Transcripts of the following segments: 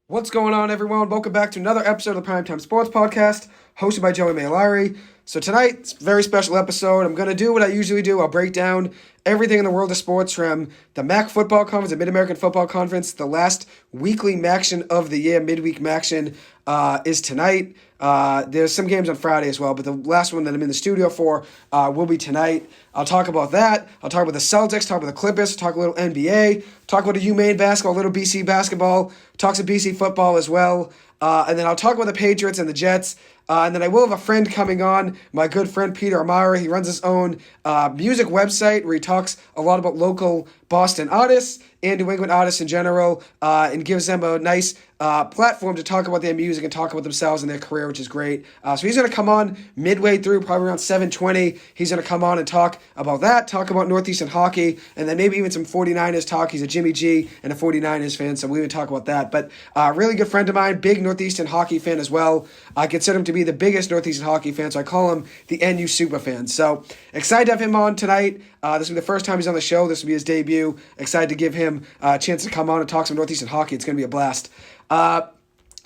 What's going on, everyone? Welcome back to another episode of the Primetime Sports Podcast, hosted by Joey Mailari. So tonight, it's a very special episode. I'm going to do what I usually do. I'll break down everything in the world of sports from the MAC football conference, the Mid-American Football Conference. The last weekly MACtion of the year, midweek MACtion, is tonight. There's some games on Friday as well, but the last one that I'm in the studio for will be tonight. I'll talk about that. I'll talk about the Celtics, talk about the Clippers, talk a little NBA, talk about the UMaine basketball, a little BC basketball, talk some BC football as well. And then I'll talk about the Patriots and the Jets. And then I will have a friend coming on, my good friend Peter Amara. He runs his own music website where he talks a lot about local Boston artists and New England artists in general, and gives them a nice platform to talk about their music and talk about themselves and their career, which is great. So he's going to come on midway through, probably around 7:20. He's going to come on and talk about that, talk about Northeastern hockey, and then maybe even some 49ers talk. He's a Jimmy G and a 49ers fan, so we would talk about that. But really good friend of mine, big Northeastern hockey fan as well. I consider him to be the biggest Northeastern hockey fan, so I call him the NU Superfan. So excited to have him on tonight. This will be the first time he's on the show. This will be his debut. Excited to give him a chance to come on and talk some Northeastern hockey. It's going to be a blast. So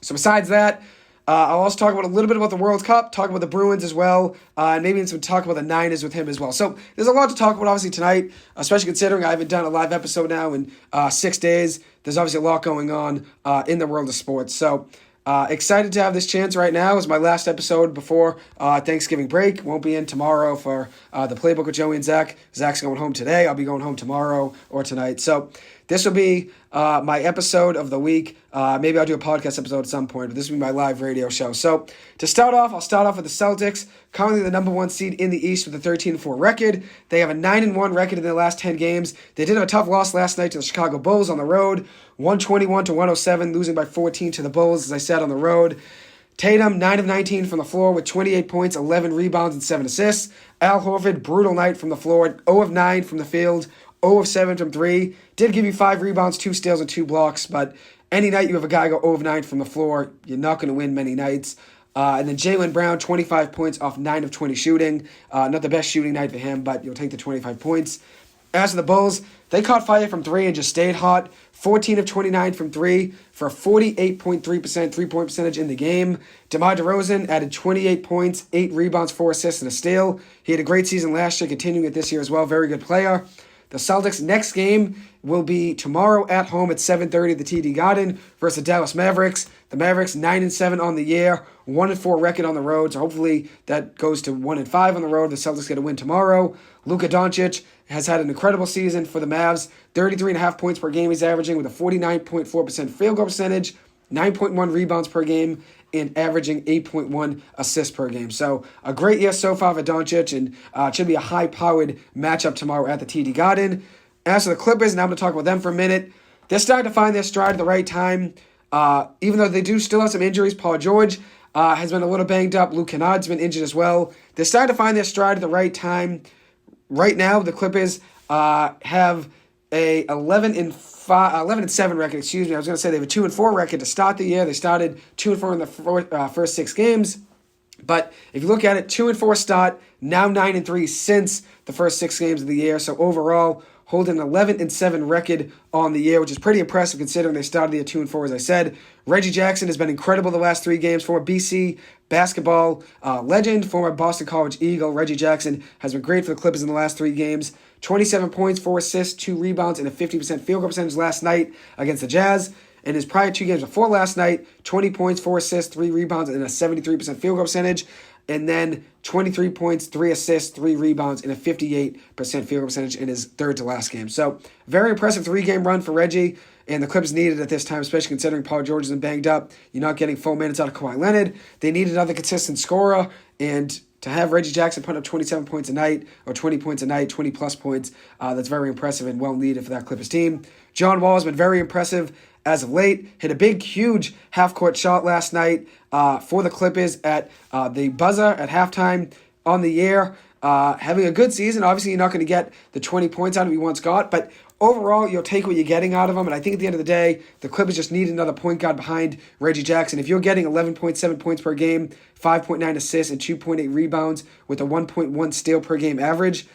besides that, I'll also talk about a little bit about the World Cup, talk about the Bruins as well, and maybe some talk about the Niners with him as well. So there's a lot to talk about, obviously, tonight, especially considering I haven't done a live episode now in 6 days. There's obviously a lot going on in the world of sports. So excited to have this chance right now. It's my last episode before Thanksgiving break. Won't be in tomorrow for the Playbook with Joey and Zach. Zach's going home today. I'll be going home tomorrow or tonight. So this will be my episode of the week. Maybe I'll do a podcast episode at some point, but this will be my live radio show. So to start off, I'll start off with the Celtics, currently the number one seed in the East with a 13-4 record. They have a 9-1 record in their last 10 games. They did have a tough loss last night to the Chicago Bulls on the road, 121-107, losing by 14 to the Bulls, as I said, on the road. Tatum, 9 of 19 from the floor with 28 points, 11 rebounds, and 7 assists. Al Horford, brutal night from the floor, 0 of 9 from the field, 0 of 7 from 3. Did give you 5 rebounds, 2 steals, and 2 blocks, but any night you have a guy go 0 of 9 from the floor, you're not going to win many nights. And then Jaylen Brown, 25 points off 9 of 20 shooting. Not the best shooting night for him, but you'll take the 25 points. As for the Bulls, they caught fire from 3 and just stayed hot. 14 of 29 from 3 for a 48.3% three-point percentage in the game. DeMar DeRozan added 28 points, 8 rebounds, 4 assists, and a steal. He had a great season last year, continuing it this year as well. Very good player. The Celtics' next game will be tomorrow at home at 7:30 at the TD Garden versus the Dallas Mavericks. The Mavericks 9-7 on the year, 1-4 record on the road, so hopefully that goes to 1-5 on the road. The Celtics get a win tomorrow. Luka Doncic has had an incredible season for the Mavs. 33.5 points per game he's averaging with a 49.4% field goal percentage, 9.1 rebounds per game, and averaging 8.1 assists per game. So a great year so far for Doncic, and it should be a high-powered matchup tomorrow at the TD Garden. As for the Clippers, now I'm going to talk about them for a minute. They're starting to find their stride at the right time. Even though they do still have some injuries, Paul George has been a little banged up. Luke Kennard's been injured as well. They're starting to find their stride at the right time. Right now, the Clippers have a 11-7 record. Excuse me. I was going to say they have a 2-4 record to start the year. They started 2-4 in the first 6 games. But if you look at it, 2-4 start, now 9-3 since the first 6 games of the year. So overall, holding an 11-7 record on the year, which is pretty impressive considering they started the year 2-4, as I said. Reggie Jackson has been incredible the last 3 games. Former BC basketball legend, former Boston College Eagle. Reggie Jackson has been great for the Clippers in the last 3 games. 27 points, 4 assists, 2 rebounds, and a 50% field goal percentage last night against the Jazz. In his prior 2 games before last night, 20 points, 4 assists, 3 rebounds, and a 73% field goal percentage. And then 23 points, 3 assists, 3 rebounds, and a 58% field goal percentage in his third to last game. So very impressive 3-game run for Reggie, and the Clippers needed at this time, especially considering Paul George has been banged up. You're not getting full minutes out of Kawhi Leonard. They need another consistent scorer, and to have Reggie Jackson put up 27 points a night, or 20 points a night, 20-plus points, that's very impressive and well needed for that Clippers team. John Wall has been very impressive as of late. Hit a big, huge half-court shot last night for the Clippers at the buzzer at halftime on the year. Having a good season. Obviously, you're not going to get the 20 points out of him he once got, but overall, you'll take what you're getting out of him. And I think at the end of the day, the Clippers just need another point guard behind Reggie Jackson. If you're getting 11.7 points per game, 5.9 assists, and 2.8 rebounds with a 1.1 steal per game average,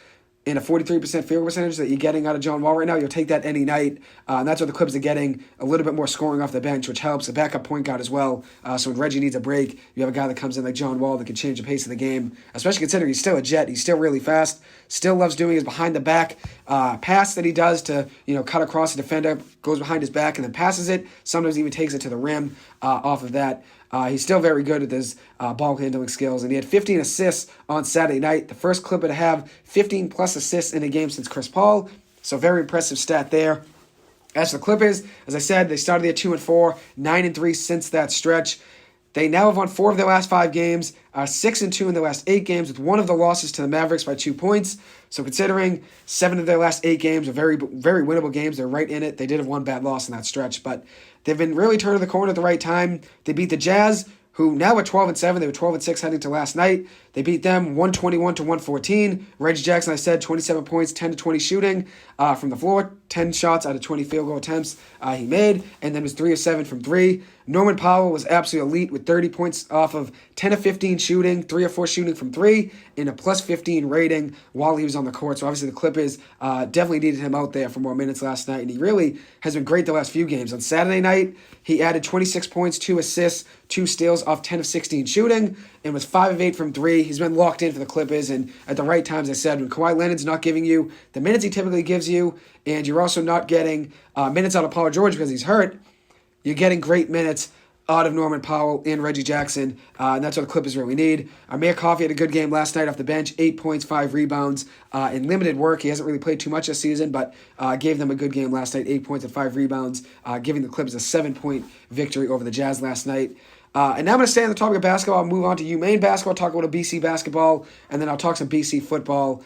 and a 43% field goal percentage that you're getting out of John Wall right now, you'll take that any night. And that's what the Clippers are getting, a little bit more scoring off the bench, which helps a backup point guard as well. So when Reggie needs a break, you have a guy that comes in like John Wall that can change the pace of the game, especially considering he's still a Jet. He's still really fast, still loves doing his behind-the-back pass that he does to cut across the defender, goes behind his back and then passes it. Sometimes even takes it to the rim off of that. He's still very good at his ball handling skills, and he had 15 assists on Saturday night. The first Clipper to have 15-plus assists in a game since Chris Paul, so very impressive stat there. As for the Clippers, as I said, they started at 2-4, 9-3 since that stretch. They now have won 4 of their last 5 games, 6-2 in their last 8 games, with one of the losses to the Mavericks by 2 points. So considering 7 of their last 8 games are very, very winnable games, they're right in it. They did have one bad loss in that stretch, but they've been really turning the corner at the right time. They beat the Jazz, who now are 12-7. They were 12-6 heading to last night. They beat them 121-114. Reggie Jackson, I said, 27 points, 10-20 shooting from the floor, 10 shots out of 20 field goal attempts he made, and then was 3 of 7 from 3. Norman Powell was absolutely elite with 30 points off of 10 of 15 shooting, 3 of 4 shooting from 3, and a plus 15 rating while he was on the court. So obviously the Clippers definitely needed him out there for more minutes last night, and he really has been great the last few games. On Saturday night, he added 26 points, 2 assists, 2 steals off 10 of 16 shooting, and was 5 of 8 from 3. He's been locked in for the Clippers, and at the right times, I said, when Kawhi Leonard's not giving you the minutes he typically gives you, and you're also not getting minutes out of Paul George because he's hurt, you're getting great minutes out of Norman Powell and Reggie Jackson, and that's what the Clippers really need. Amir Coffey had a good game last night off the bench, 8 points, 5 rebounds, in limited work. He hasn't really played too much this season, but gave them a good game last night, 8 points and 5 rebounds, giving the Clippers a 7-point victory over the Jazz last night. And now I'm going to stay on the topic of basketball, move on to UMaine basketball, talk about BC basketball, and then I'll talk some BC football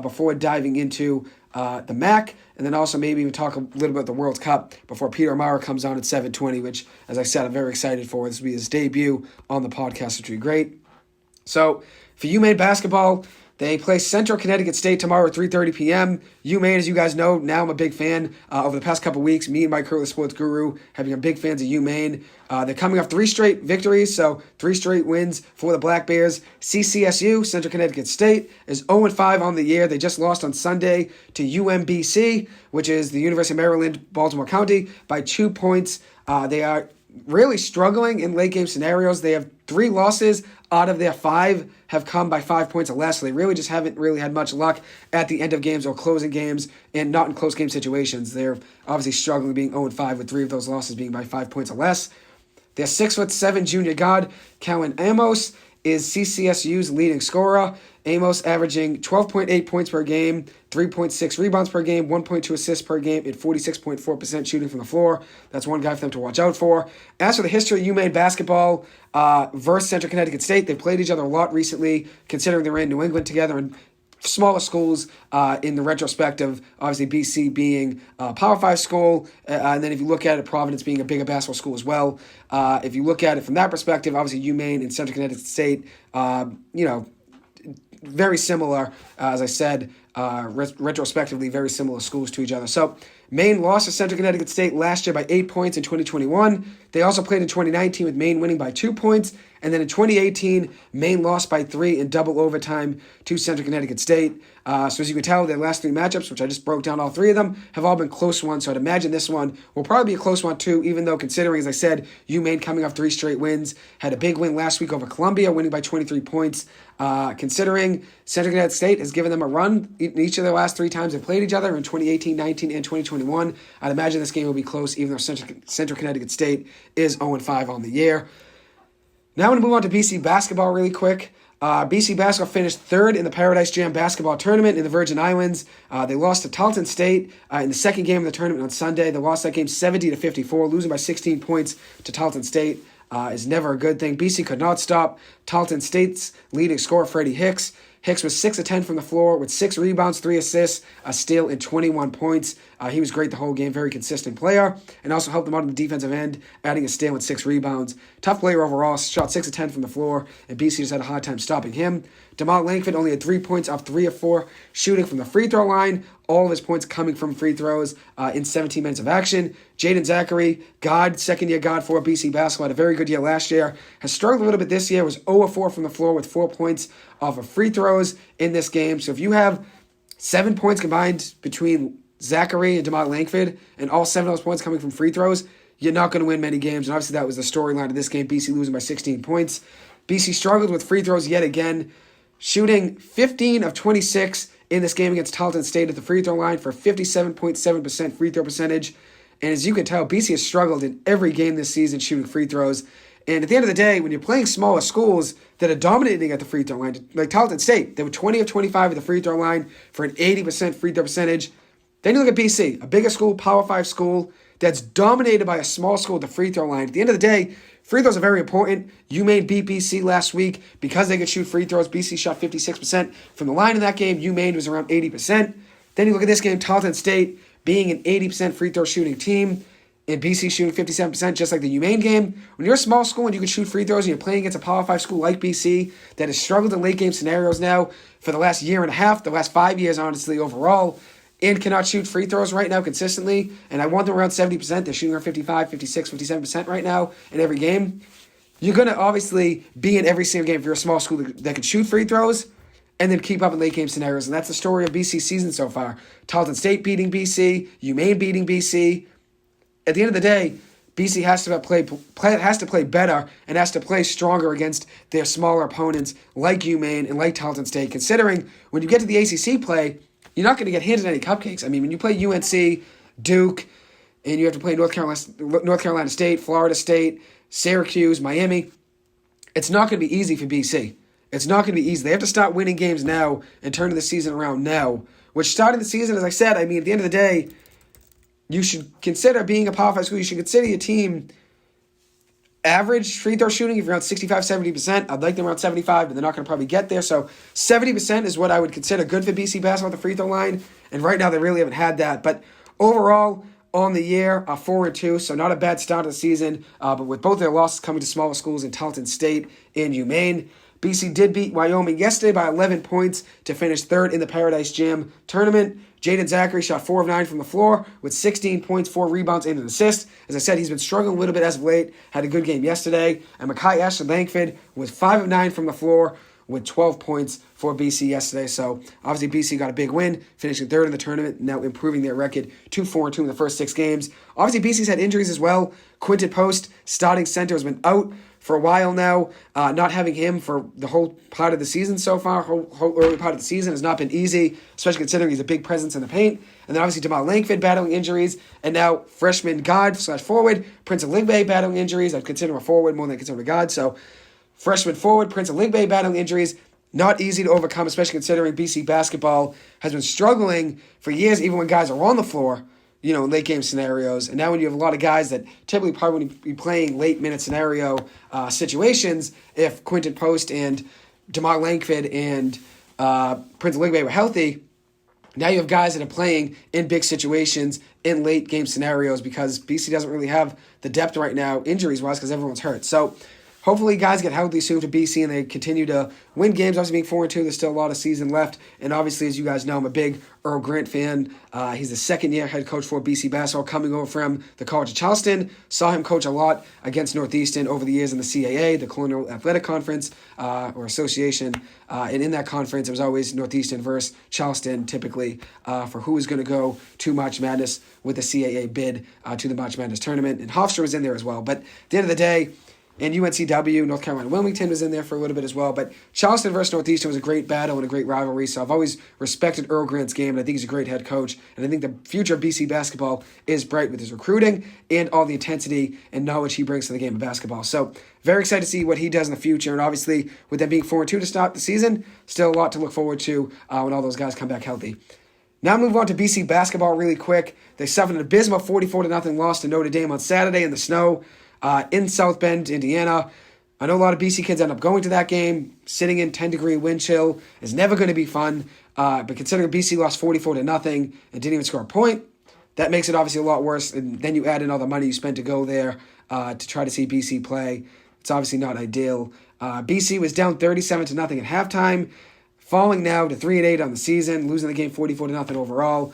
before diving into the MAC, and then also maybe even talk a little bit about the World Cup before Peter Amara comes on at 7:20, which, as I said, I'm very excited for. This will be his debut on the podcast, which will be great. So, for UMaine basketball, they play Central Connecticut State tomorrow at 3:30 p.m. UMaine, as you guys know, now I'm a big fan. Over the past couple weeks, me and Mike Hurley, Sports Guru, have become big fans of UMaine. They're coming off 3 straight victories, so 3 straight wins for the Black Bears. CCSU, Central Connecticut State, is 0-5 on the year. They just lost on Sunday to UMBC, which is the University of Maryland, Baltimore County, by 2 points. They are really struggling in late game scenarios. They have 3 losses out of their 5 have come by 5 points or less. So they really just haven't really had much luck at the end of games or closing games, and not in close game situations. They're obviously struggling, being 0-5 with 3 of those losses being by 5 points or less. Their 6'7" junior guard, Callan Amos, is CCSU's leading scorer. Amos averaging 12.8 points per game, 3.6 rebounds per game, 1.2 assists per game, and 46.4% shooting from the floor. That's one guy for them to watch out for. As for the history of UMaine basketball versus Central Connecticut State, they've played each other a lot recently, considering they're in New England together and smaller schools in the retrospective, obviously BC being a Power 5 school, and then if you look at it, Providence being a bigger basketball school as well. If you look at it from that perspective, obviously UMaine and Central Connecticut State, very similar, as I said, retrospectively, very similar schools to each other. So Maine lost to Central Connecticut State last year by 8 points in 2021. They also played in 2019 with Maine winning by 2 points. And then in 2018, Maine lost by 3 in double overtime to Central Connecticut State. So as you can tell, their last 3 matchups, which I just broke down all 3 of them, have all been close ones. So I'd imagine this one will probably be a close one too, even though considering, as I said, UMaine coming off 3 straight wins, had a big win last week over Columbia, winning by 23 points. Considering Central Connecticut State has given them a run in each of their last 3 times they've played each other in 2018, 19, and 2021, I'd imagine this game will be close, even though Central Connecticut State is 0-5 on the year. Now I'm going to move on to BC basketball really quick. BC basketball finished 3rd in the Paradise Jam basketball tournament in the Virgin Islands. They lost to Tarleton State in the second game of the tournament on Sunday. They lost that game 70-54, losing by 16 points to Tarleton State. Is never a good thing. BC could not stop Tarleton State's leading scorer, Freddie Hicks. Hicks was 6 of 10 from the floor with 6 rebounds, 3 assists, a steal, and 21 points. He was great the whole game, very consistent player, and also helped them out on the defensive end, adding a steal and 6 rebounds. Tough player overall, shot 6 of 10 from the floor, and BC just had a hard time stopping him. DeMont Langford only had 3 points off 3 of 4 shooting from the free throw line. All of his points coming from free throws in 17 minutes of action. Jaden Zachary, second-year guard for BC basketball, had a very good year last year. Has struggled a little bit this year, was 0 of 4 from the floor with 4 points off of free throws in this game. So if you have 7 points combined between Zachary and DeMont Langford, and all 7 of those points coming from free throws, you're not going to win many games. And obviously that was the storyline of this game, BC losing by 16 points. BC struggled with free throws yet again, shooting 15 of 26 in this game against Tarleton State at the free throw line for 57.7% free throw percentage. And as you can tell, BC has struggled in every game this season shooting free throws. And at the end of the day, when you're playing smaller schools that are dominating at the free throw line, like Tarleton State, they were 20 of 25 at the free throw line for an 80% free throw percentage. Then you look at BC, a bigger school, Power 5 school, that's dominated by a small school at the free throw line. At the end of the day, free throws are very important. UMaine beat BC last week because they could shoot free throws. BC shot 56% from the line in that game. UMaine was around 80%. Then you look at this game, Tarleton State being an 80% free throw shooting team, and BC shooting 57%, just like the UMaine game. When you're a small school and you can shoot free throws and you're playing against a Power 5 school like BC that has struggled in late game scenarios now for the last year and a half, the last 5 years, honestly, overall, and cannot shoot free throws right now consistently, and I want them around 70%. They're shooting around 55, 56, 57% right now in every game. You're going to obviously be in every single game if you're a small school that can shoot free throws and then keep up in late game scenarios, and that's the story of BC's season so far. Tarleton State beating BC, UMaine beating BC. At the end of the day, BC has to play better and has to play stronger against their smaller opponents like UMaine and like Tarleton State, considering when you get to the ACC play, you're not going to get handed any cupcakes. I mean, when you play UNC, Duke, and you have to play North Carolina State, Florida State, Syracuse, Miami, it's not going to be easy for BC. It's not going to be easy. They have to start winning games now and turning the season around now, which starting the season, as I said, I mean, at the end of the day, you should consider being a Power 5 school. You should consider your team average free throw shooting if you're around 65, 70%. I'd like them around 75, but they're not going to probably get there. So 70% is what I would consider good for BC basketball at the free throw line. And right now they really haven't had that. But overall, on the year, 4-2, so not a bad start of the season. But with both their losses coming to smaller schools in Tarleton State and UMaine, BC did beat Wyoming yesterday by 11 points to finish third in the Paradise Jam tournament. Jaden Zachary shot 4 of 9 from the floor with 16 points, 4 rebounds, and an assist. As I said, he's been struggling a little bit as of late. Had a good game yesterday. And Makai Ashton Langford was 5 of 9 from the floor with 12 points for BC yesterday. So obviously BC got a big win, finishing third in the tournament, now improving their record to 4-2 in the first 6 games. Obviously BC's had injuries as well. Quinton Post, starting center, has been out for a while now. Not having him for the whole part of the season so far, whole early part of the season, has not been easy, especially considering he's a big presence in the paint. And then obviously DeMont Langford battling injuries, and now freshman guard/forward Prince Aligbe battling injuries. I'd consider him a forward more than I consider him a guard. So freshman forward Prince Aligbe battling injuries. Not easy to overcome, especially considering BC basketball has been struggling for years, even when guys are on the floor, you know, in late game scenarios. And now when you have a lot of guys that typically probably would be playing late minute scenario situations, if Quinton Post and DeMont Langford and Prince Aligbe were healthy, now you have guys that are playing in big situations in late game scenarios because BC doesn't really have the depth right now, injuries-wise, because everyone's hurt. So hopefully guys get healthy soon for BC and they continue to win games. Obviously being 4-2, there's still a lot of season left. And obviously, as you guys know, I'm a big Earl Grant fan. He's the second-year head coach for BC basketball, coming over from the College of Charleston. Saw him coach a lot against Northeastern over the years in the CAA, the Colonial Athletic Conference or Association. And in that conference, it was always Northeastern versus Charleston, typically, for who was going to go to March Madness with the CAA bid to the March Madness tournament. And Hofstra was in there as well. But at the end of the day, and UNCW, North Carolina Wilmington was in there for a little bit as well. But Charleston versus Northeastern was a great battle and a great rivalry. So I've always respected Earl Grant's game, and I think he's a great head coach. And I think the future of BC basketball is bright with his recruiting and all the intensity and knowledge he brings to the game of basketball. So very excited to see what he does in the future. And obviously, with them being 4-2 to start the season, still a lot to look forward to when all those guys come back healthy. Now move on to BC basketball really quick. They suffered an abysmal 44-0 loss to Notre Dame on Saturday in the snow. In South Bend, Indiana. I know a lot of BC kids end up going to that game. Sitting in 10-degree wind chill is never going to be fun. But considering BC lost 44-0 and didn't even score a point, that makes it obviously a lot worse. And then you add in all the money you spent to go there to try to see BC play. It's obviously not ideal. BC was down 37-0 at halftime, falling now to 3-8 on the season, losing the game 44-0 overall.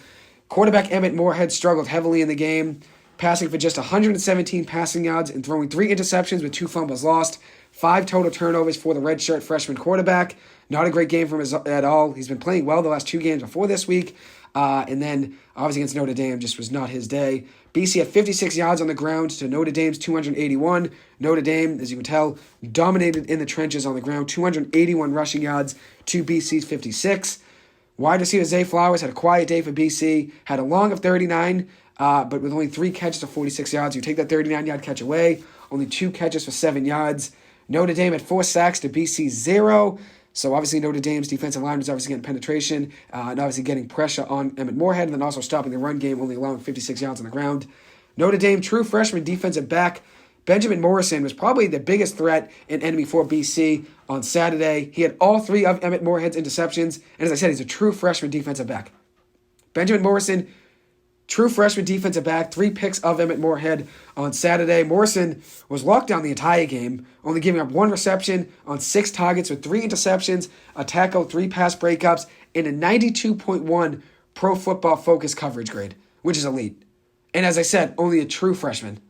Quarterback Emmett Moorhead struggled heavily in the game. passing for just 117 passing yards and throwing 3 interceptions with 2 fumbles lost. 5 total turnovers for the redshirt freshman quarterback. Not a great game from him at all. He's been playing well the last 2 games before this week. And then, obviously, against Notre Dame, just was not his day. BC had 56 yards on the ground to Notre Dame's 281. Notre Dame, as you can tell, dominated in the trenches on the ground. 281 rushing yards to BC's 56. Wide receiver Zay Flowers had a quiet day for BC. Had a long of 39, but with only 3 catches of 46 yards. You take that 39-yard catch away. Only 2 catches for 7 yards. Notre Dame had 4 sacks to BC's 0. So obviously Notre Dame's defensive line was obviously getting penetration and obviously getting pressure on Emmett Morehead and then also stopping the run game, only allowing 56 yards on the ground. Notre Dame true freshman defensive back Benjamin Morrison was probably the biggest threat in enemy for BC on Saturday. He had all 3 of Emmett Morehead's interceptions, and as I said, he's a true freshman defensive back. Benjamin Morrison, true freshman defensive back, 3 picks of Emmett Morehead on Saturday. Morrison was locked down the entire game, only giving up 1 reception on 6 targets with 3 interceptions, a tackle, 3 pass breakups, and a 92.1 Pro Football Focus coverage grade, which is elite. And as I said, only a true freshman.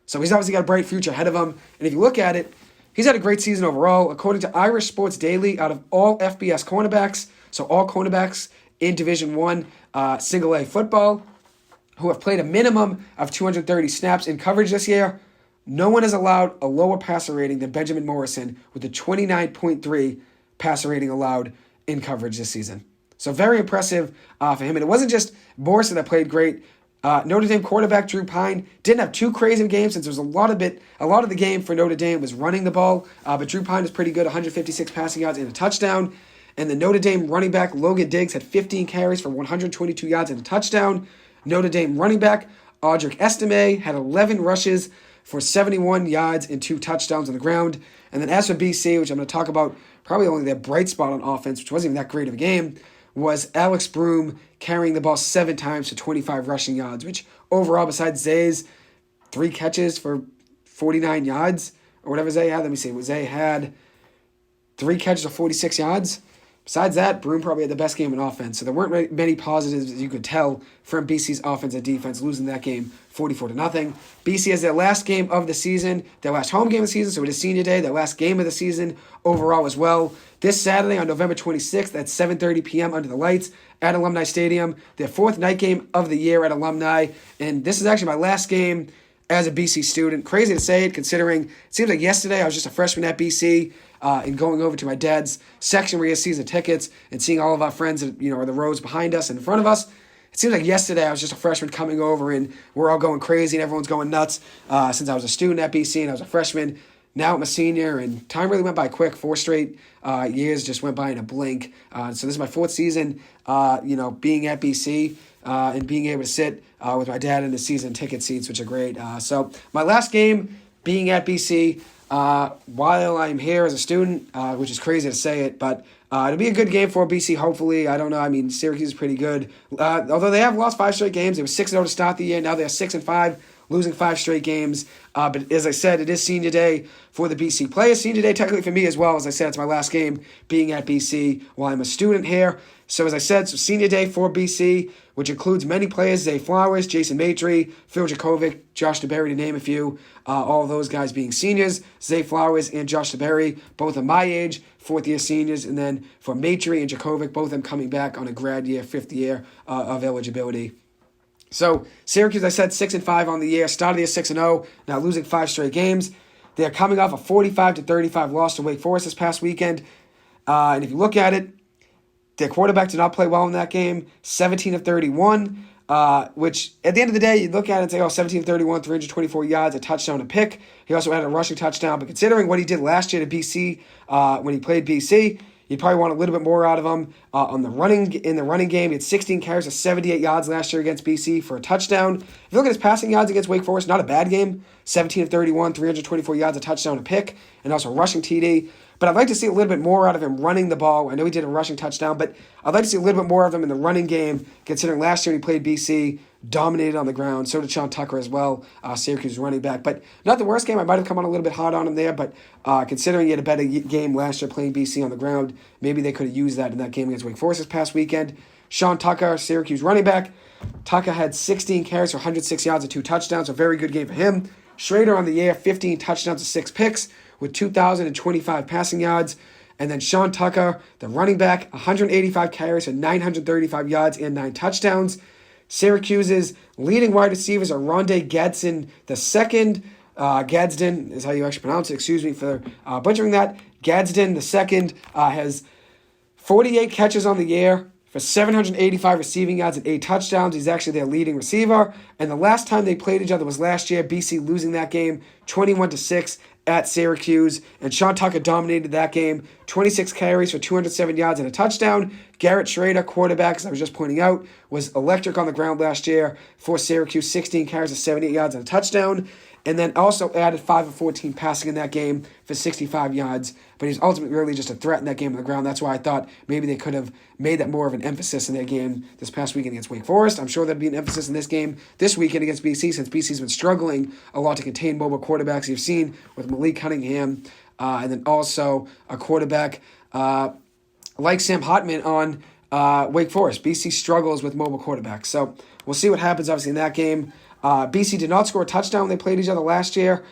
So he's obviously got a bright future ahead of him. And if you look at it, he's had a great season overall. According to Irish Sports Daily, out of all FBS cornerbacks, so all cornerbacks in Division I single A football, who have played a minimum of 230 snaps in coverage this year, no one has allowed a lower passer rating than Benjamin Morrison with a 29.3 passer rating allowed in coverage this season. So very impressive for him. And it wasn't just Morrison that played great. Notre Dame quarterback Drew Pine didn't have too crazy of a game since there was a lot of the game for Notre Dame was running the ball. But Drew Pine was pretty good, 156 passing yards and a touchdown. And the Notre Dame running back Logan Diggs had 15 carries for 122 yards and a touchdown. Notre Dame running back Audric Estime had 11 rushes for 71 yards and 2 touchdowns on the ground. And then as for BC, which I'm going to talk about, probably only their bright spot on offense, which wasn't even that great of a game, was Alex Broom carrying the ball 7 times for 25 rushing yards, which overall, besides Zay's 3 catches for 49 yards, or whatever Zay had, let me see, Zay had 3 catches for 46 yards. Besides that, Broom probably had the best game in offense. So there weren't many positives, as you could tell, from BC's offense and defense, losing that game 44-0. BC has their last game of the season, their last home game of the season, so it is senior day, their last game of the season overall as well. This Saturday on November 26th at 7:30 p.m. under the lights at Alumni Stadium, their 4th night game of the year at Alumni. And this is actually my last game as a BC student. Crazy to say it, considering it seems like yesterday I was just a freshman at BC. And going over to my dad's section where he has season tickets and seeing all of our friends that, are the rows behind us and in front of us. It seems like yesterday I was just a freshman coming over and we're all going crazy and everyone's going nuts since I was a student at BC and I was a freshman. Now I'm a senior and time really went by quick. 4 straight years just went by in a blink. So this is my 4th season, being at BC and being able to sit with my dad in the season ticket seats, which are great. So my last game being at BC, while I'm here as a student, which is crazy to say it, but it'll be a good game for BC, hopefully. I don't know. I mean, Syracuse is pretty good. Although they have lost 5 straight games. They were 6-0 to start the year. Now they're 6-5, losing 5 straight games. But as I said, it is senior day for the BC players. Senior day technically for me as well. As I said, it's my last game being at BC while I'm a student here. So as I said, senior day for BC, which includes many players: Zay Flowers, Jason Maitre, Phil Jakovic, Josh DeBerry, to name a few. All of those guys being seniors. Zay Flowers and Josh DeBerry, both are my age, 4th-year seniors. And then for Maitre and Jakovic, both of them coming back on a grad year, 5th year of eligibility. So Syracuse, I said, 6-5 on the year. Started the year 6-0, now losing 5 straight games. They're coming off a 45-35 loss to Wake Forest this past weekend. And if you look at it, their quarterback did not play well in that game, 17 of 31, which at the end of the day, you look at it and say, 17 of 31, 324 yards, a touchdown, a pick. He also had a rushing touchdown. But considering what he did last year to BC when he played BC, you'd probably want a little bit more out of him in the running game. He had 16 carries for 78 yards last year against BC for a touchdown. If you look at his passing yards against Wake Forest, not a bad game. 17 of 31, 324 yards, a touchdown, a pick, and also a rushing TD. But I'd like to see a little bit more out of him running the ball. I know he did a rushing touchdown, but I'd like to see a little bit more of him in the running game, considering last year he played BC, dominated on the ground. So did Sean Tucker as well, Syracuse running back. But not the worst game. I might have come on a little bit hard on him there, but considering he had a better game last year playing BC on the ground, maybe they could have used that in that game against Wake Forest this past weekend. Sean Tucker, Syracuse running back. Tucker had 16 carries for 106 yards and 2 touchdowns. A very good game for him. Schrader on the year, 15 touchdowns and 6 picks with 2,025 passing yards. And then Sean Tucker, the running back, 185 carries for 935 yards and 9 touchdowns. Syracuse's leading wide receivers are Rondé Gadsden II. Gadsden is how you actually pronounce it. Excuse me for butchering that. Gadsden II has 48 catches on the year for 785 receiving yards and 8 touchdowns. He's actually their leading receiver. And the last time they played each other was last year. BC losing that game 21-6 at Syracuse. And Sean Tucker dominated that game. 26 carries for 207 yards and a touchdown. Garrett Schrader, quarterback, as I was just pointing out, was electric on the ground last year for Syracuse. 16 carries for 78 yards and a touchdown. And then also added 5 of 14 passing in that game for 65 yards. But he's ultimately really just a threat in that game on the ground. That's why I thought maybe they could have made that more of an emphasis in their game this past weekend against Wake Forest. I'm sure there'd be an emphasis in this game this weekend against BC, since BC's been struggling a lot to contain mobile quarterbacks. You've seen with Malik Cunningham and then also a quarterback like Sam Hartman on Wake Forest. BC struggles with mobile quarterbacks. So we'll see what happens, obviously, in that game. BC did not score a touchdown when they played each other last year.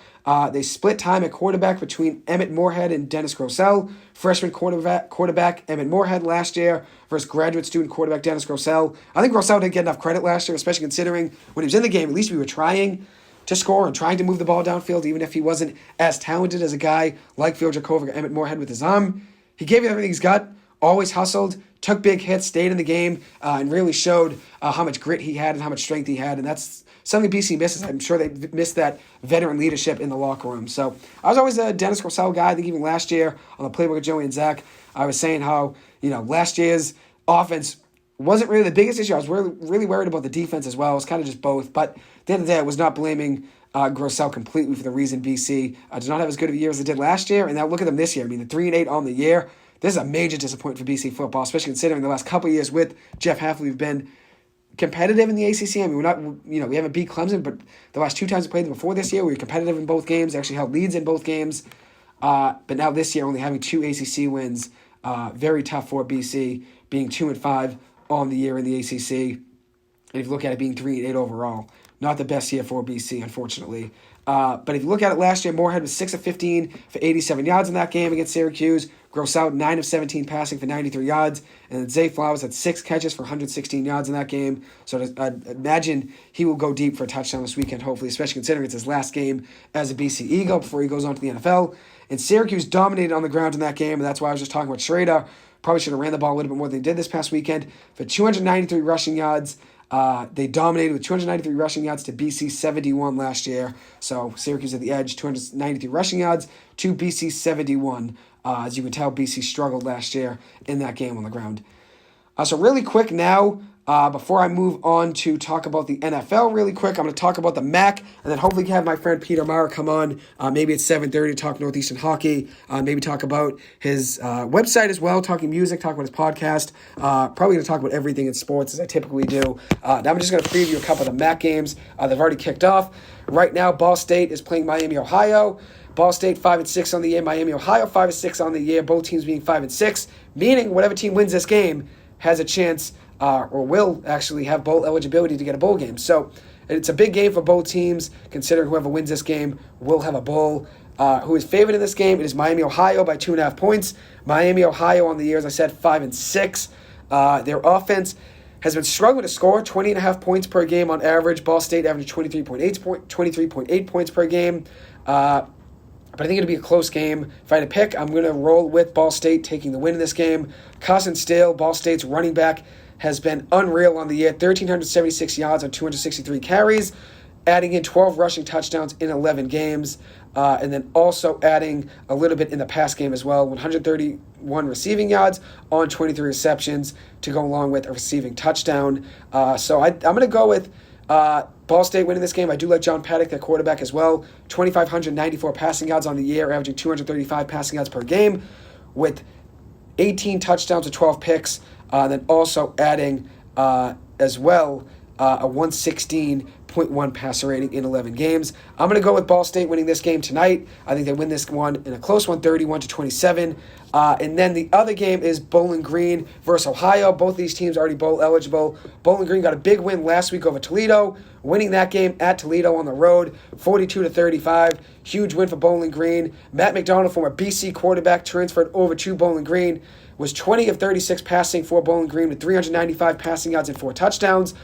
They split time at quarterback between Emmett Moorhead and Dennis Grosel. Freshman quarterback Emmett Moorhead last year versus graduate student quarterback Dennis Grosel. I think Grosel didn't get enough credit last year, especially considering when he was in the game, at least we were trying to score and trying to move the ball downfield, even if he wasn't as talented as a guy like Phil Jacovic or Emmett Moorhead with his arm. He gave you everything he's got, always hustled, took big hits, stayed in the game, and really showed how much grit he had and how much strength he had, and that's something BC misses. I'm sure they missed that veteran leadership in the locker room. So I was always a Dennis Grosel guy. I think even last year on the Playbook with Joey and Zach, I was saying how, last year's offense wasn't really the biggest issue. I was really worried about the defense as well. It was kind of just both. But at the end of the day, I was not blaming Grosel completely for the reason BC did not have as good of a year as they did last year. And now look at them this year. I mean, the 3-8 on the year. This is a major disappointment for BC football, especially considering the last couple of years with Jeff Hafley, we've been competitive in the ACC. I mean, we're not, we haven't beat Clemson, but the last 2 times we played them before this year, we were competitive in both games, actually held leads in both games. But now this year, only having 2 ACC wins, very tough for BC, being 2-5 on the year in the ACC. And if you look at it, being 3-8 overall, not the best year for BC, unfortunately. But if you look at it last year, Moorhead was 6 of 15 for 87 yards in that game against Syracuse. Grosel 9 of 17 passing for 93 yards. And then Zay Flowers had 6 catches for 116 yards in that game. So I imagine he will go deep for a touchdown this weekend, hopefully, especially considering it's his last game as a BC Eagle before he goes on to the NFL. And Syracuse dominated on the ground in that game, and that's why I was just talking about Schrader. Probably should have ran the ball a little bit more than they did this past weekend. For 293 rushing yards, they dominated with 293 rushing yards to BC 71 last year. So Syracuse at the edge, 293 rushing yards to BC 71. As you can tell, BC struggled last year in that game on the ground. So really quick now, before I move on to talk about the NFL really quick, I'm going to talk about the MAC, and then hopefully have my friend Peter Mara come on, maybe at 7:30 to talk Northeastern hockey, maybe talk about his website as well, talking music, talk about his podcast, probably going to talk about everything in sports as I typically do. Now I'm just going to preview a couple of the MAC games. They've already kicked off. Right now, Ball State is playing Miami, Ohio. Ball State 5-6 on the year, Miami, Ohio 5-6 on the year, both teams being 5-6, meaning whatever team wins this game has a chance or will actually have bowl eligibility to get a bowl game. So it's a big game for both teams, considering whoever wins this game will have a bowl. Who is favored in this game? It is Miami, Ohio by 2.5 points. Miami, Ohio on the year, as I said, 5-6. Their offense has been struggling to score, 20.5 points per game on average. Ball State averaged 23.8 points per game. But I think it'll be a close game. If I had to pick, I'm going to roll with Ball State taking the win in this game. Carson Steele, Ball State's running back, has been unreal on the year. 1,376 yards on 263 carries, adding in 12 rushing touchdowns in 11 games, and then also adding a little bit in the pass game as well. 131 receiving yards on 23 receptions to go along with a receiving touchdown. So I'm going to go with Ball State winning this game. I do like John Paddock, their quarterback, as well. 2,594 passing yards on the year, averaging 235 passing yards per game, with 18 touchdowns to 12 picks. Then also adding as well a 116.9 .1 passer rating in 11 games. I'm going to go with Ball State winning this game tonight. I think they win this one in a close one, 31-27. And then the other game is Bowling Green versus Ohio. Both of these teams already bowl eligible. Bowling Green got a big win last week over Toledo, winning that game at Toledo on the road, 42-35. Huge win for Bowling Green. Matt McDonald, former BC quarterback, transferred over to Bowling Green, was 20 of 36 passing for Bowling Green with 395 passing yards and 4 touchdowns.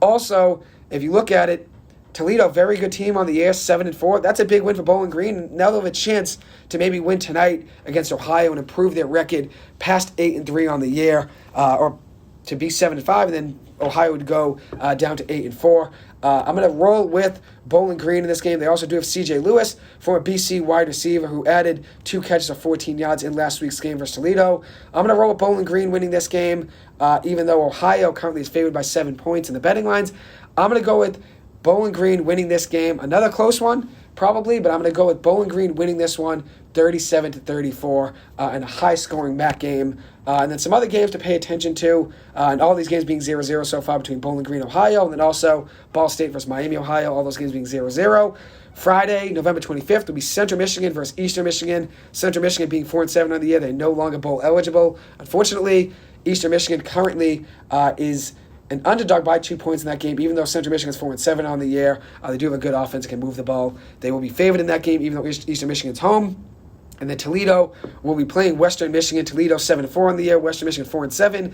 Also, if you look at it, Toledo, very good team on the year, 7-4. That's a big win for Bowling Green. Now they'll have a chance to maybe win tonight against Ohio and improve their record past 8-3 on the year, or to be 7-5, and then Ohio would go down to 8-4. I'm going to roll with Bowling Green in this game. They also do have C.J. Lewis, former BC wide receiver, who added 2 catches of 14 yards in last week's game versus Toledo. I'm going to roll with Bowling Green winning this game, even though Ohio currently is favored by 7 points in the betting lines. I'm going to go with Bowling Green winning this game. Another close one, probably, but I'm going to go with Bowling Green winning this one 37-34 in a high-scoring MAC game. And then some other games to pay attention to, and all these games being 0-0 so far between Bowling Green, Ohio, and then also Ball State versus Miami, Ohio, all those games being 0-0. Friday, November 25th, will be Central Michigan versus Eastern Michigan. Central Michigan being 4-7 on the year, they're no longer bowl eligible. Unfortunately, Eastern Michigan currently is an underdog by 2 points in that game, even though Central Michigan is 4-7 on the year. They do have a good offense and can move the ball. They will be favored in that game, even though Eastern Michigan's home. And then Toledo will be playing Western Michigan. Toledo 7-4 on the year, Western Michigan 4-7.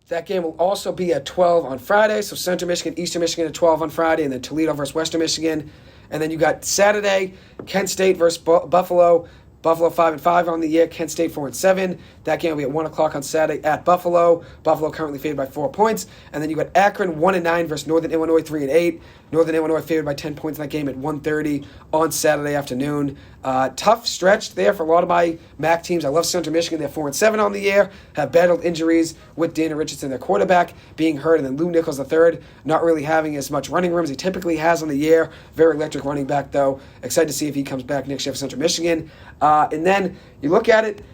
That game will also be at 12 on Friday. So Central Michigan, Eastern Michigan at 12 on Friday, and then Toledo versus Western Michigan. And then you got Saturday, Kent State versus Buffalo. Buffalo 5-5 on the year, Kent State 4-7. That game will be at 1 o'clock on Saturday at Buffalo. Buffalo currently favored by 4 points. And then you got Akron 1-9 versus Northern Illinois 3-8. Northern Illinois favored by 10 points in that game at 1:30 on Saturday afternoon. Tough stretch there for a lot of my MAC teams. I love Central Michigan. They're 4-7 on the year, have battled injuries with Dana Richardson, their quarterback, being hurt, and then Lou Nichols III not really having as much running room as he typically has on the year. Very electric running back, though. Excited to see if he comes back next year for Central Michigan. And then you look at it,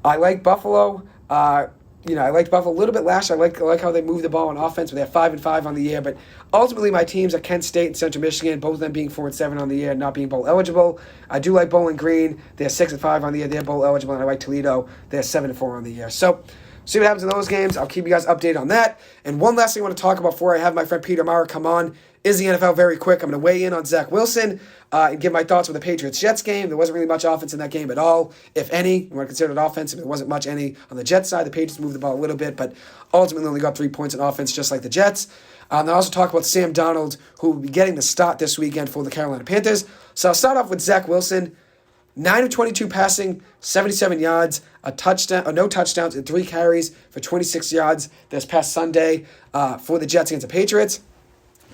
I like Buffalo. I liked Buffalo a little bit last year. I like how they move the ball on offense, but they're 5-5 on the year. But ultimately, my teams are Kent State and Central Michigan, both of them being 4-7 on the year, not being bowl eligible. I do like Bowling Green. They're 6-5 on the year. They're bowl eligible, and I like Toledo. They're 7-4 on the year. So, see what happens in those games. I'll keep you guys updated on that. And one last thing I want to talk about before I have my friend Peter Maurer come on is the NFL very quick. I'm going to weigh in on Zach Wilson and give my thoughts on the Patriots-Jets game. There wasn't really much offense in that game at all, if any. You want to consider it offensive. There wasn't much any on the Jets side. The Patriots moved the ball a little bit, but ultimately only got 3 points in offense, just like the Jets. Then I also talk about Sam Darnold, who will be getting the start this weekend for the Carolina Panthers. So I'll start off with Zach Wilson. 9 of 22 passing, 77 yards, a touchdown, no touchdowns, and 3 carries for 26 yards this past Sunday for the Jets against the Patriots.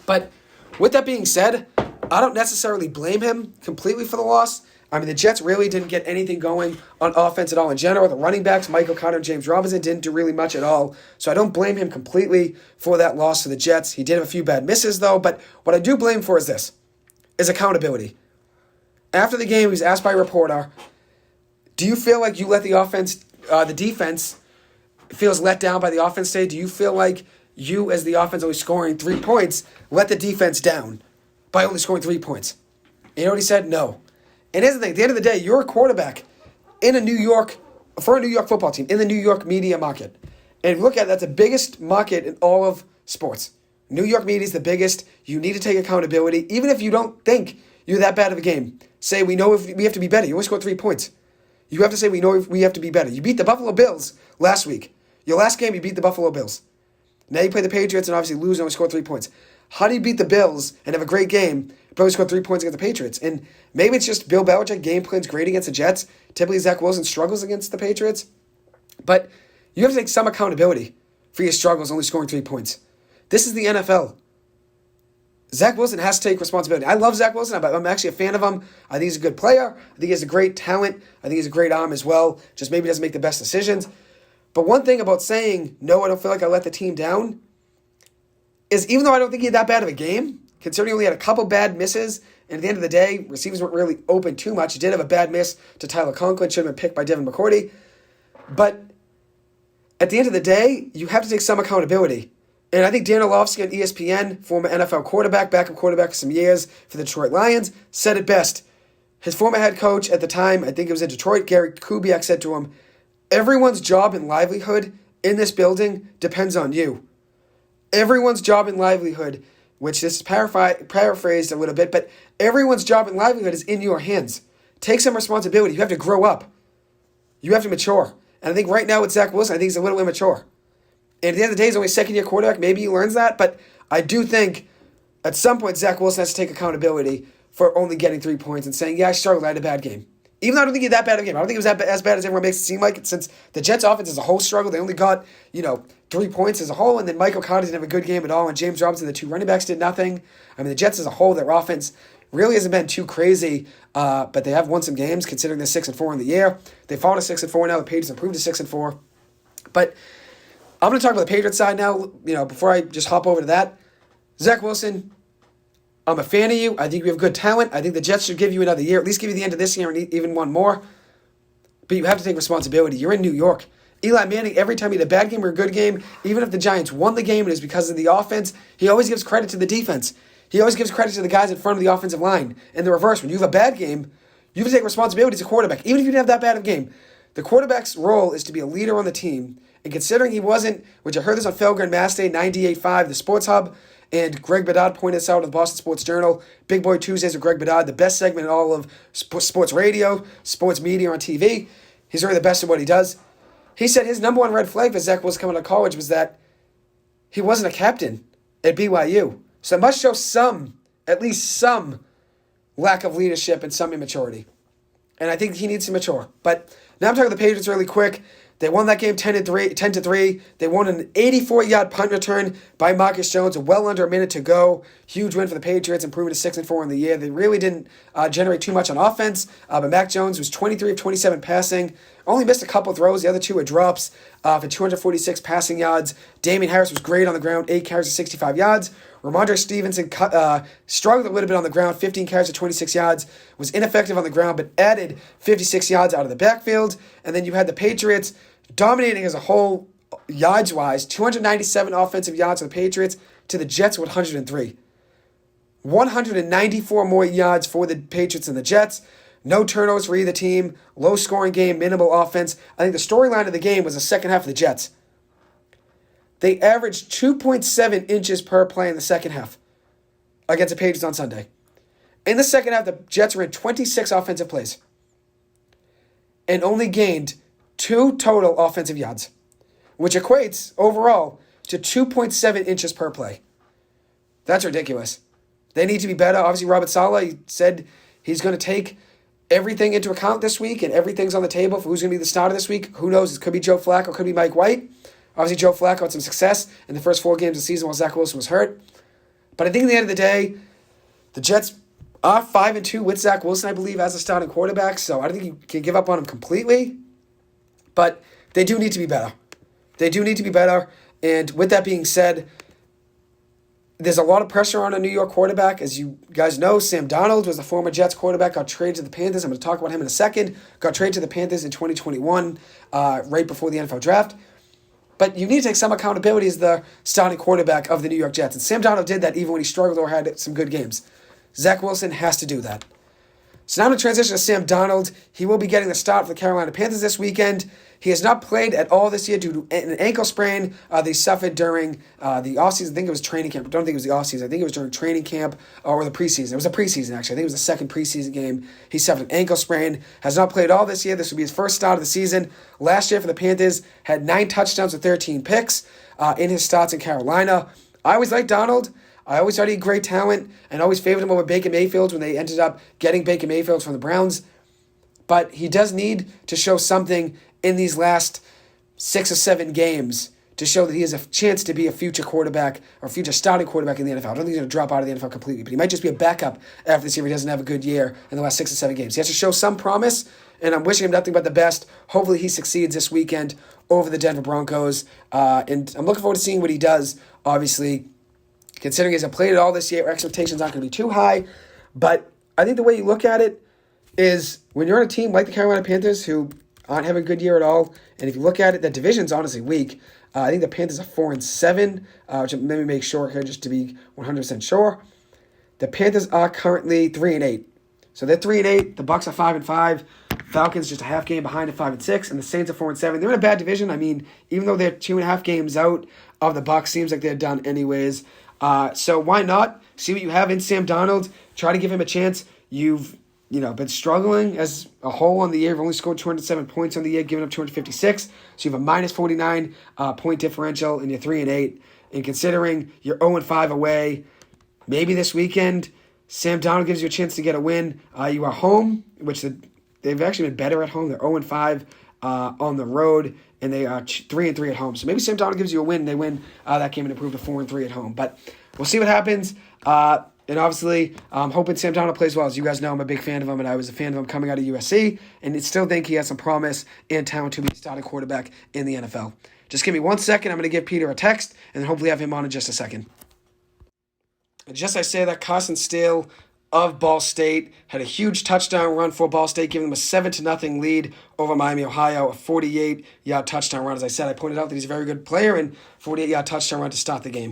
But with that being said, I don't necessarily blame him completely for the loss. I mean, the Jets really didn't get anything going on offense at all in general. The running backs, Michael Carter and James Robinson, didn't do really much at all. So I don't blame him completely for that loss to the Jets. He did have a few bad misses, though. But what I do blame for is accountability. After the game, he was asked by a reporter, do you feel like you let the defense feels let down by the offense today? Do you feel like you, as the offense only scoring 3 points, let the defense down by only scoring 3 points? You know what he said? No. And here's the thing. At the end of the day, you're a quarterback for a New York football team, in the New York media market. And if you look at it, that's the biggest market in all of sports. New York media is the biggest. You need to take accountability. Even if you don't think you're that bad of a game, say, we know if we have to be better. You only scored 3 points. You have to say, we know if we have to be better. You beat the Buffalo Bills last week. Your last game, you beat the Buffalo Bills. Now you play the Patriots and obviously lose and only score 3 points. How do you beat the Bills and have a great game, but only score 3 points against the Patriots? And maybe it's just Bill Belichick game plan's great against the Jets. Typically, Zach Wilson struggles against the Patriots. But you have to take some accountability for your struggles only scoring 3 points. This is the NFL. Zach Wilson has to take responsibility. I love Zach Wilson. I'm actually a fan of him. I think he's a good player. I think he has a great talent. I think he's a great arm as well. Just maybe doesn't make the best decisions. But one thing about saying, no, I don't feel like I let the team down, is even though I don't think he had that bad of a game, considering he only had a couple bad misses, and at the end of the day, receivers weren't really open too much. He did have a bad miss to Tyler Conklin, should have been picked by Devin McCourty. But at the end of the day, you have to take some accountability. And I think Dan Orlovsky on ESPN, former NFL quarterback, backup quarterback for some years for the Detroit Lions, said it best. His former head coach at the time, I think it was in Detroit, Gary Kubiak, said to him, "Everyone's job and livelihood in this building depends on you." Everyone's job and livelihood, which this is paraphrased a little bit, but everyone's job and livelihood is in your hands. Take some responsibility. You have to grow up. You have to mature. And I think right now with Zach Wilson, I think he's a little immature. And at the end of the day, he's only a second-year quarterback. Maybe he learns that, but I do think at some point Zach Wilson has to take accountability for only getting 3 points and saying, yeah, I struggled, I had a bad game. Even though I don't think he had that bad of a game. I don't think it was as bad as everyone makes it seem like. Since the Jets' offense as a whole struggled, they only got, 3 points as a whole, and then Michael Carter didn't have a good game at all, and James Robinson, the two running backs, did nothing. I mean, the Jets as a whole, their offense really hasn't been too crazy, but they have won some games considering they're 6-4 in the year. They fought to 6-4 now. The Patriots improved to 6-4. But I'm going to talk about the Patriots side now, before I just hop over to that. Zach Wilson, I'm a fan of you. I think you have good talent. I think the Jets should give you another year, at least give you the end of this year and even one more. But you have to take responsibility. You're in New York. Eli Manning, every time he had a bad game or a good game, even if the Giants won the game and it's because of the offense, he always gives credit to the defense. He always gives credit to the guys in front of the offensive line. And the reverse, when you have a bad game, you have to take responsibility as a quarterback, even if you didn't have that bad of a game. The quarterback's role is to be a leader on the team. And considering he wasn't, which I heard this on Felger Mass Day, 98.5, the Sports Hub, and Greg Bedard pointed this out in the Boston Sports Journal. Big Boy Tuesdays with Greg Bedard, the best segment in all of sports radio, sports media on TV. He's really the best at what he does. He said his number one red flag for Zach Wilson coming to college was that he wasn't a captain at BYU. So it must show at least some lack of leadership and some immaturity. And I think he needs to mature. But now I'm talking the Patriots really quick. They won that game 10-3. They won an 84-yard punt return by Marcus Jones, well under a minute to go. Huge win for the Patriots, improving to 6-4 in the year. They really didn't generate too much on offense, but Mac Jones was 23 of 27 passing. Only missed a couple throws. The other two were drops for 246 passing yards. Damian Harris was great on the ground, 8 carries to 65 yards. Ramondre Stevenson struggled a little bit on the ground, 15 carries to 26 yards, was ineffective on the ground, but added 56 yards out of the backfield. And then you had the Patriots dominating as a whole, yards-wise, 297 offensive yards for the Patriots to the Jets with 103. 194 more yards for the Patriots than the Jets. No turnovers for either team. Low-scoring game, minimal offense. I think the storyline of the game was the second half of the Jets. They averaged 2.7 inches per play in the second half against the Patriots on Sunday. In the second half, the Jets ran 26 offensive plays and only gained 2 total offensive yards, which equates overall to 2.7 inches per play. That's ridiculous. They need to be better. Obviously, Robert Saleh said he's going to take everything into account this week, and everything's on the table for who's going to be the starter this week. Who knows? It could be Joe Flacco, it could be Mike White. Obviously, Joe Flacco had some success in the first 4 games of the season while Zach Wilson was hurt. But I think at the end of the day, the Jets are 5-2 with Zach Wilson, I believe, as a starting quarterback. So I don't think you can give up on him completely. But they do need to be better. They do need to be better. And with that being said, there's a lot of pressure on a New York quarterback. As you guys know, Sam Darnold was the former Jets quarterback, got traded to the Panthers. I'm going to talk about him in a second. Got traded to the Panthers in 2021, right before the NFL draft. But you need to take some accountability as the starting quarterback of the New York Jets. And Sam Darnold did that even when he struggled or had some good games. Zach Wilson has to do that. So now I'm going to transition to Sam Darnold. He will be getting the start for the Carolina Panthers this weekend. He has not played at all this year due to an ankle sprain that he suffered during the offseason. I think it was training camp. I don't think it was the offseason. I think it was during training camp or the preseason. It was a preseason, actually. I think it was the second preseason game. He suffered an ankle sprain. Has not played all this year. This will be his first start of the season. Last year for the Panthers, had 9 touchdowns with 13 picks in his starts in Carolina. I always liked Darnold. I always thought he had great talent and always favored him over Baker Mayfield when they ended up getting Baker Mayfield from the Browns. But he does need to show something in these last 6 or 7 games to show that he has a chance to be a future quarterback or future starting quarterback in the NFL. I don't think he's going to drop out of the NFL completely, but he might just be a backup after this year if he doesn't have a good year in the last 6 or 7 games. He has to show some promise, and I'm wishing him nothing but the best. Hopefully he succeeds this weekend over the Denver Broncos, and I'm looking forward to seeing what he does, obviously. Considering he hasn't played at all this year, expectations aren't going to be too high. But I think the way you look at it is when you're on a team like the Carolina Panthers who aren't having a good year at all, and if you look at it, that division's honestly weak. I think the Panthers are 4-7, which let me make sure here just to be 100% sure. The Panthers are currently 3-8. So they're 3-8. The Bucks are 5-5. Falcons just a half game behind at 5-6, and the Saints are 4-7. They're in a bad division. I mean, even though they're 2.5 games out of the Bucks, seems like they're done anyways. So why not see what you have in Sam Darnold? Try to give him a chance. You've been struggling as a whole on the year. You've only scored 207 points on the year, giving up 256. So you have a minus 49 point differential, and you're 3-8. And considering you're 0-5 away, maybe this weekend Sam Darnold gives you a chance to get a win. You are home, which they've actually been better at home. They're 0-5 on the road, and they are 3-3 at home. So maybe Sam Darnold gives you a win. They win that game and improve to 4-3 at home. But we'll see what happens. And obviously, I'm hoping Sam Darnold plays well. As you guys know, I'm a big fan of him, and I was a fan of him coming out of USC, and I still think he has some promise and talent to be a starting quarterback in the NFL. Just give me 1 second. I'm going to give Peter a text, and then hopefully have him on in just a second. And just as I say that, Carson Steele of Ball State had a huge touchdown run for Ball State, giving them a 7-0 lead over Miami, Ohio, a 48-yard touchdown run. As I said, I pointed out that he's a very good player, and 48-yard touchdown run to start the game.